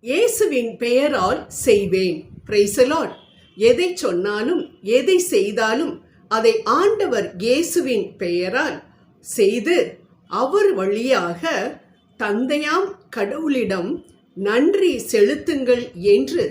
இயேசுவின் பெயரால் செய்வேன். Price the Lord. எதை சொன்னாலும் எதை செய்தாலும் அதை ஆண்டவர் இயேசுவின் பெயரால் செய்து அவர் வழியாக தந்தையாம் கடவுளிடம் நன்றி செலுத்துங்கள் என்று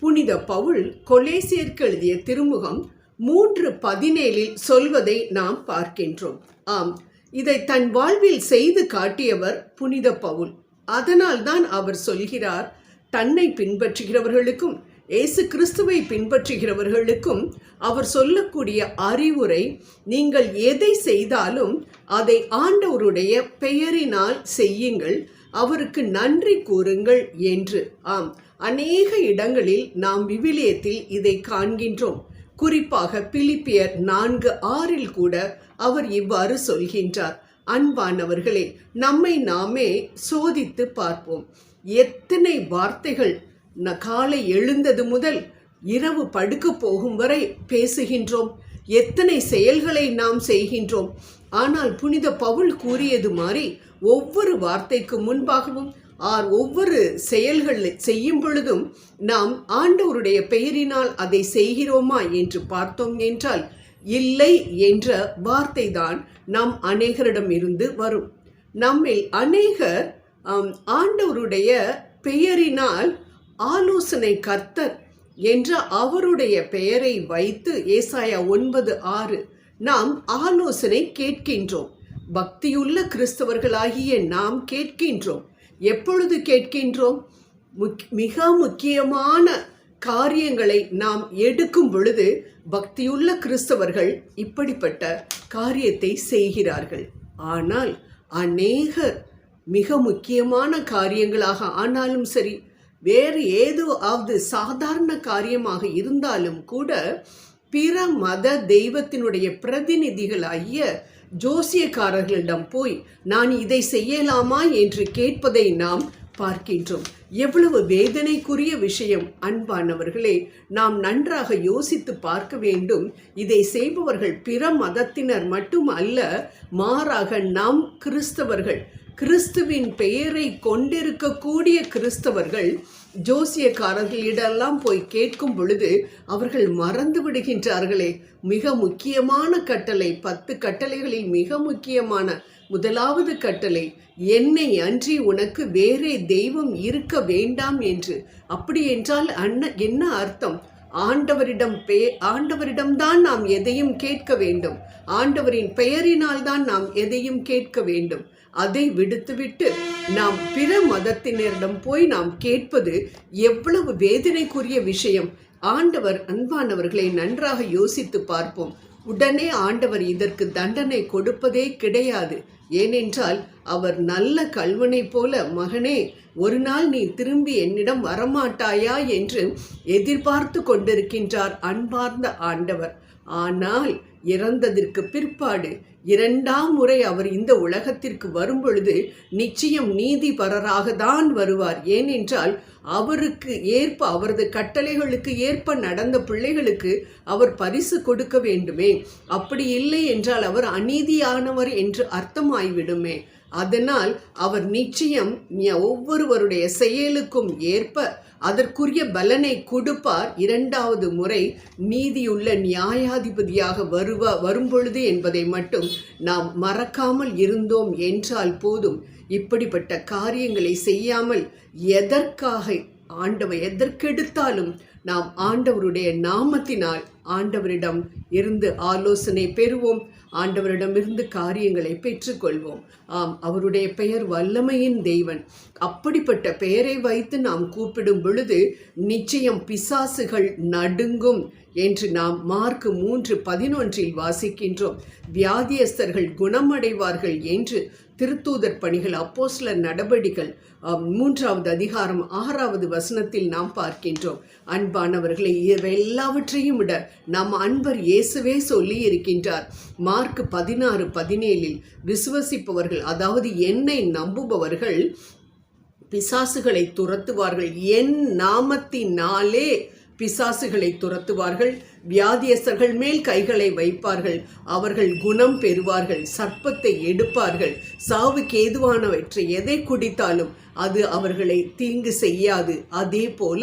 புனித பவுல் கொலேசியருக்கு எழுதிய திருமுகம் 3:17 சொல்வதை நாம் பார்க்கின்றோம். ஆம், இதை தன் வாழ்வில் செய்து காட்டியவர் புனித பவுல். அதனால்தான் அவர் சொல்கிறார், தன்னை பின்பற்றுகிறவர்களுக்கும் இயேசு கிறிஸ்துவை பின்பற்றுகிறவர்களுக்கும் அவர் சொல்லக்கூடிய அறிவுரை, நீங்கள் எதை செய்தாலும் அதை ஆண்டவருடைய பெயரினால் செய்யுங்கள், அவருக்கு நன்றி கூறுங்கள் என்று. ஆம், அநேக இடங்களில் நாம் விவிலியத்தில் இதை காண்கின்றோம். குறிப்பாக பிலிப்பியர் 4:6 கூட அவர் இவ்வாறு சொல்கின்றார். அன்பானவர்களே, நம்மை நாமே சோதித்து பார்ப்போம். எத்தனை வார்த்தைகள் காலை எழுந்தது முதல் இரவு படுக்க போகும் வரை பேசுகின்றோம், எத்தனை செயல்களை நாம் செய்கின்றோம். ஆனால் புனித பவுல் கூறியது மாதிரி ஒவ்வொரு வார்த்தைக்கு முன்பாகவும் ஒவ்வொரு செயல்கள் செய்யும் பொழுதும் நாம் ஆண்டவருடைய பெயரினால் அதை செய்கிறோமா என்று பார்த்தோம் என்றால் இல்லை என்ற வார்த்தை தான் நம் அநேகரிடம் இருந்து வரும். நம்மில் அநேகர் ஆண்டவருடைய பெயரினால் ஆலோசனை கர்த்தர் என்ற அவருடைய பெயரை வைத்து ஏசாயா 9:6 நாம் ஆலோசனை கேட்கின்றோம். பக்தியுள்ள கிறிஸ்தவர்களாகிய நாம் கேட்கின்றோம். எப்பொழுது கேட்கின்றோம்? மிக முக்கியமான காரியங்களை நாம் எடுக்கும் பொழுது பக்தியுள்ள கிறிஸ்தவர்கள் இப்படிப்பட்ட காரியத்தை செய்கிறார்கள். ஆனால் அநேகர் மிக முக்கியமான காரியங்களாக ஆனாலும் சரி, வேறு ஏதாவது சாதாரண காரியமாக இருந்தாலும் கூட பிற மத தெய்வத்தினுடைய பிரதிநிதிகளாகிய ஜோசியக்காரர்களிடம் போய் நான் இதை செய்யலாமா என்று கேட்பதை நாம் பார்க்கின்றோம். எவ்வளவு வேதனைக்குரிய விஷயம் அன்பானவர்களே. நாம் நன்றாக யோசித்து பார்க்க வேண்டும். இதை செய்பவர்கள் பிற மதத்தினர் மட்டும் அல்ல, மாறாக நாம் கிறிஸ்தவர்கள், கிறிஸ்துவின் பெயரை கொண்டிருக்கக்கூடிய கிறிஸ்தவர்கள் ஜோசியக்காரர்களிடெல்லாம் போய் கேட்கும் பொழுது அவர்கள் மறந்து விடுகின்றார்களே. மிக முக்கியமான கட்டளை, 10 கட்டளைகளில் மிக முக்கியமான முதலாவது கட்டளை, என்னை அன்றி உனக்கு வேறே தெய்வம் இருக்க வேண்டாம் என்று. அப்படி என்றால் என்ன அர்த்தம்? ஆண்டவரிடம்தான் நாம் எதையும் கேட்க வேண்டும், ஆண்டவரின் பெயரினால் தான் நாம் எதையும் கேட்க வேண்டும். அதை விடுத்துவிட்டு நாம் பிற மதத்தினரிடம் போய் நாம் கேட்பது எவ்வளவு வேதனைக்குரிய விஷயம். ஆண்டவர், அன்பானவர்களை, நன்றாக யோசித்து பார்ப்போம். உடனே ஆண்டவர் இதற்கு தண்டனை கொடுப்பதே கிடையாது. ஏனென்றால் அவர் நல்ல கல்வனை போல, மகனே, ஒரு நாள் நீ திரும்பி என்னிடம் வரமாட்டாயா என்று எதிர்பார்த்து கொண்டிருக்கின்றார் அன்பார்ந்த ஆண்டவர். ஆனால் இறந்ததற்கு பிற்பாடு 2ஆம் முறை அவர் இந்த உலகத்திற்கு வரும் பொழுது நிச்சயம் நீதிபரராக தான் வருவார். ஏனென்றால் அவருக்கு ஏற்ப, அவரது கட்டளைகளுக்கு ஏற்ப நடந்த பிள்ளைகளுக்கு அவர் பரிசு கொடுக்க வேண்டுமே. அப்படி இல்லை என்றால் அவர் அநீதியானவர் என்று அர்த்தமாய்விடுமே. அதனால் அவர் நிச்சயம் ஒவ்வொருவருடைய செயலுக்கும் ஏற்ப அதற்குரிய பலனை கொடுப்பார். 2வது முறை நீதியுள்ள நியாயாதிபதியாக வரும்பொழுது என்பதை மட்டும் நாம் மறக்காமல் இருந்தோம் என்றால் போதும். இப்படிப்பட்ட காரியங்களை செய்யாமல் எதற்கெடுத்தாலும் நாம் ஆண்டவருடைய நாமத்தினால் ஆண்டவரிடம் இருந்து ஆலோசனை பெறுவோம், ஆண்டவரிடமிருந்து காரியங்களை பெற்றுக்கொள்வோம். ஆம், அவருடைய பெயர் வல்லமையின் தெய்வன். அப்படிப்பட்ட பெயரை வைத்து நாம் கூப்பிடும் பொழுது நிச்சயம் பிசாசுகள் நடுங்கும் என்று நாம் மார்க் 3:11 வாசிக்கின்றோம். வியாதியஸ்தர்கள் குணமடைவார்கள் என்று திருத்தூதர் பணிகள், அப்போஸ்தலர் நடபடிகள் 3வது அதிகாரம் 6வது வசனத்தில் நாம் பார்க்கின்றோம். அன்பானவர்களை, எல்லாவற்றையும் விட நம் அன்பர் இயேசுவே சொல்லி இருக்கின்றார். மார்க் 16:17 விசுவசிப்பவர்கள், அதாவது என்னை நம்புபவர்கள் பிசாசுகளை துரத்துவார்கள், என் நாமத்தினாலே பிசாசுகளை துரத்துவார்கள், வியாதியஸ்தர்கள் மேல் கைகளை வைப்பார்கள், அவர்கள் குணம் பெறுவார்கள். சர்ப்பத்தை எடுப்பார்கள், சாவுக்கு ஏதுவானவற்றை எதை குடித்தாலும் அது அவர்களை தீங்கு செய்யாது. அதே போல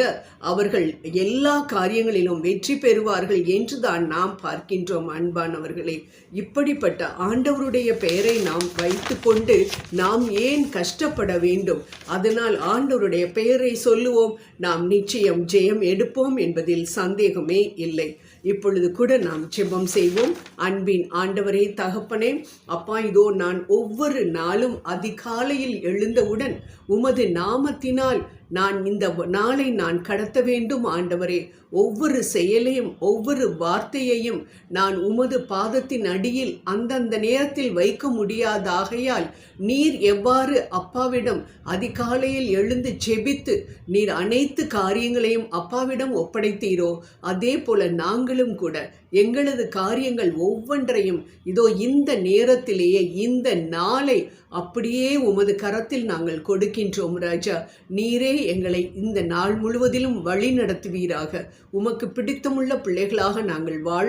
அவர்கள் எல்லா காரியங்களிலும் வெற்றி பெறுவார்கள் என்றுதான் நாம் பார்க்கின்றோம். அன்பானவர்களே, இப்படிப்பட்ட ஆண்டவருடைய பெயரை நாம் வைத்துக்கொண்டு நாம் ஏன் கஷ்டப்பட வேண்டும்? அதனால் ஆண்டவருடைய பெயரை சொல்லுவோம், நாம் நிச்சயம் ஜெயம் எடுப்போம் என்பதில் சந்தேகமே இல்லை. இப்பொழுது கூட நாம் ஜெபம் செய்வோம். அன்பின் ஆண்டவரே, தகப்பனே, அப்பா, இதோ நான் ஒவ்வொரு நாளும் அதிகாலையில் எழுந்தவுடன் உமது நாமத்தினால் நான் இந்த நாளை நான் கடத்த வேண்டும். ஆண்டவரே, ஒவ்வொரு செயலையும் ஒவ்வொரு வார்த்தையையும் நான் உமது பாதத்தின் அடியில் அந்தந்த நேரத்தில் வைக்க முடியாதாகையால் நீர் எவ்வாறு அப்பாவிடம் அதிகாலையில் எழுந்து ஜெபித்து நீர் அனைத்து காரியங்களையும் அப்பாவிடம் ஒப்படைத்தீரோ, அதே போல நாங்களும் கூட எங்களது காரியங்கள் ஒவ்வொன்றையும் இதோ இந்த நேரத்திலேயே இந்த நாளை அப்படியே உமது கரத்தில் நாங்கள் கொடுக்கின்றோம். ராஜா, நீரே எங்களை இந்த நாள் முழுவதிலும் வழி நடத்துவீராக. உமக்கு பிடித்தமுள்ள பிள்ளைகளாக நாங்கள் வாழ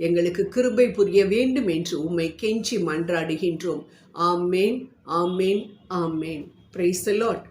எங்களுக்கு கிருபை புரிய வேண்டும் என்று உம்மை கெஞ்சி மன்றாடுகின்றோம். ஆமேன், ஆமேன், ஆமேன். Praise the Lord.